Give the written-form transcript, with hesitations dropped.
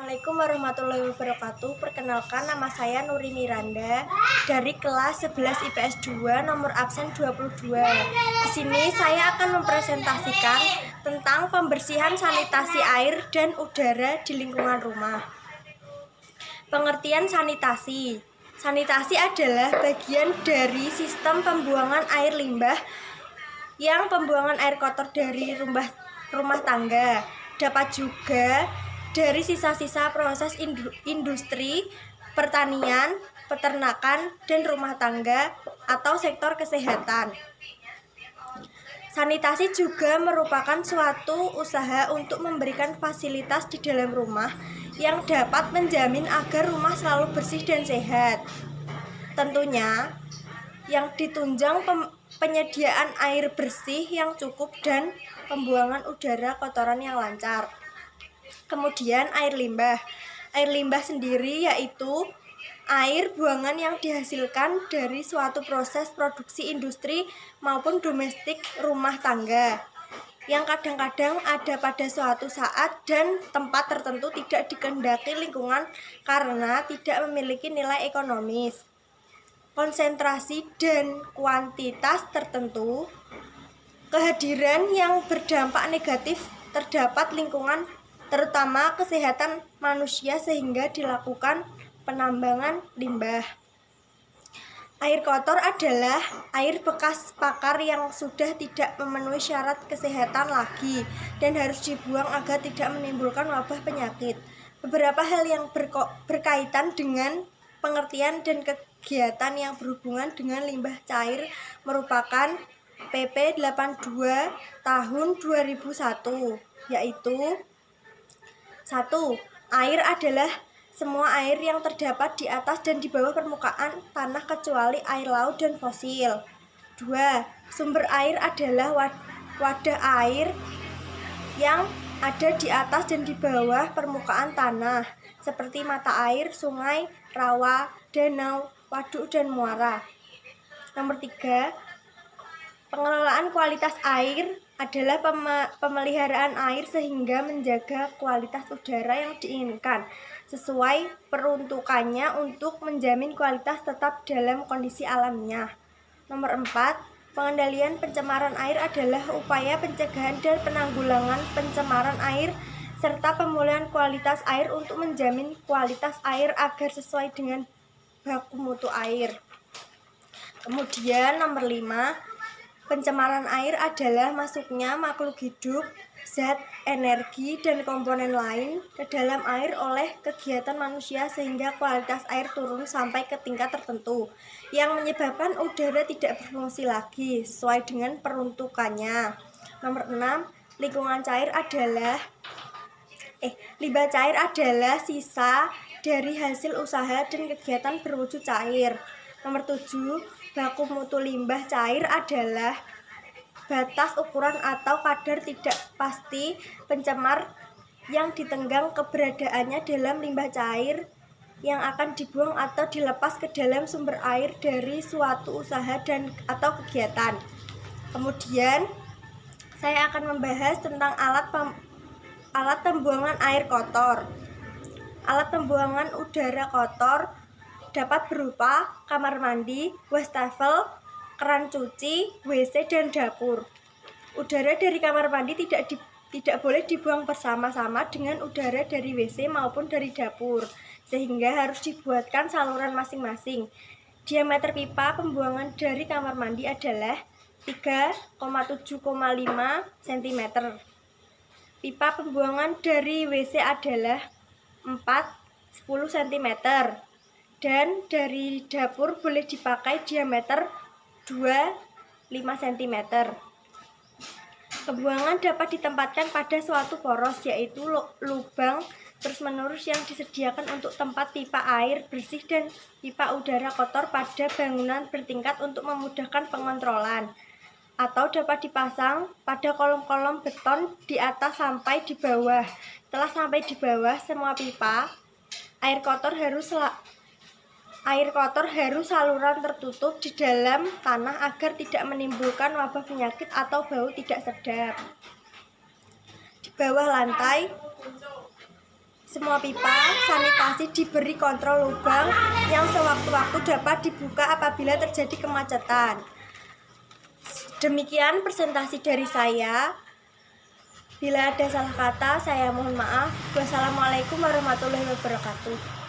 Assalamualaikum warahmatullahi wabarakatuh. Perkenalkan, nama saya Nuri Miranda dari kelas 11 IPS 2 nomor absen 22. Di sini saya akan mempresentasikan tentang pembersihan sanitasi air dan udara di lingkungan rumah. Pengertian sanitasi. Sanitasi adalah bagian dari sistem pembuangan air limbah yang pembuangan air kotor dari rumah tangga. Dapat juga dari sisa-sisa proses industri, pertanian, peternakan, dan rumah tangga atau sektor kesehatan. Sanitasi juga merupakan suatu usaha untuk memberikan fasilitas di dalam rumah yang dapat menjamin agar rumah selalu bersih dan sehat. Tentunya, yang ditunjang penyediaan air bersih yang cukup dan pembuangan udara kotoran yang lancar. Kemudian air limbah. Air limbah sendiri yaitu air buangan yang dihasilkan dari suatu proses produksi industri maupun domestik rumah tangga yang kadang-kadang ada pada suatu saat dan tempat tertentu tidak dikehendaki lingkungan karena tidak memiliki nilai ekonomis, konsentrasi dan kuantitas tertentu, kehadiran yang berdampak negatif terdapat lingkungan terutama kesehatan manusia sehingga dilakukan penambangan limbah. Air kotor adalah air bekas pakar yang sudah tidak memenuhi syarat kesehatan lagi dan harus dibuang agar tidak menimbulkan wabah penyakit. Beberapa hal yang berkaitan dengan pengertian dan kegiatan yang berhubungan dengan limbah cair merupakan PP 82 tahun 2001, yaitu 1. Air adalah semua air yang terdapat di atas dan di bawah permukaan tanah kecuali air laut dan fosil. 2. Sumber air adalah wadah air yang ada di atas dan di bawah permukaan tanah, seperti mata air, sungai, rawa, danau, waduk, dan muara. Nomor 3. Pengelolaan kualitas air adalah pemeliharaan air sehingga menjaga kualitas udara yang diinginkan sesuai peruntukannya untuk menjamin kualitas tetap dalam kondisi alamiah. Nomor 4. Pengendalian pencemaran air adalah upaya pencegahan dan penanggulangan pencemaran air serta pemulihan kualitas air untuk menjamin kualitas air agar sesuai dengan baku mutu air. Kemudian nomor 5. Pencemaran air adalah masuknya makhluk hidup, zat, energi, dan komponen lain ke dalam air oleh kegiatan manusia sehingga kualitas air turun sampai ke tingkat tertentu yang menyebabkan udara tidak berfungsi lagi sesuai dengan peruntukannya. Nomor 6. Limbah cair adalah sisa dari hasil usaha dan kegiatan berwujud cair. Nomor 7. Baku mutu limbah cair adalah batas ukuran atau kadar tidak pasti pencemar yang ditenggang keberadaannya dalam limbah cair yang akan dibuang atau dilepas ke dalam sumber air dari suatu usaha dan atau kegiatan. Kemudian saya akan membahas tentang alat pembuangan air kotor. Alat pembuangan udara kotor dapat berupa kamar mandi, wastafel, keran cuci, WC, dan dapur. Udara dari kamar mandi tidak boleh dibuang bersama-sama dengan udara dari WC maupun dari dapur, sehingga harus dibuatkan saluran masing-masing. Diameter pipa pembuangan dari kamar mandi adalah 3,7,5 cm. Pipa pembuangan dari WC adalah 4,10 cm. Dan dari dapur boleh dipakai diameter 2,5 cm. Pembuangan dapat ditempatkan pada suatu poros, yaitu lubang terus-menerus yang disediakan untuk tempat pipa air bersih dan pipa udara kotor pada bangunan bertingkat untuk memudahkan pengontrolan, atau dapat dipasang pada kolom-kolom beton di atas sampai di bawah. Setelah sampai di bawah semua pipa, air kotor harus saluran tertutup di dalam tanah agar tidak menimbulkan wabah penyakit atau bau tidak sedap. Di bawah lantai Semua pipa sanitasi diberi kontrol lubang yang sewaktu-waktu dapat dibuka apabila terjadi kemacetan. Demikian presentasi dari saya. Bila ada salah kata, saya mohon maaf. Wassalamualaikum warahmatullahi wabarakatuh.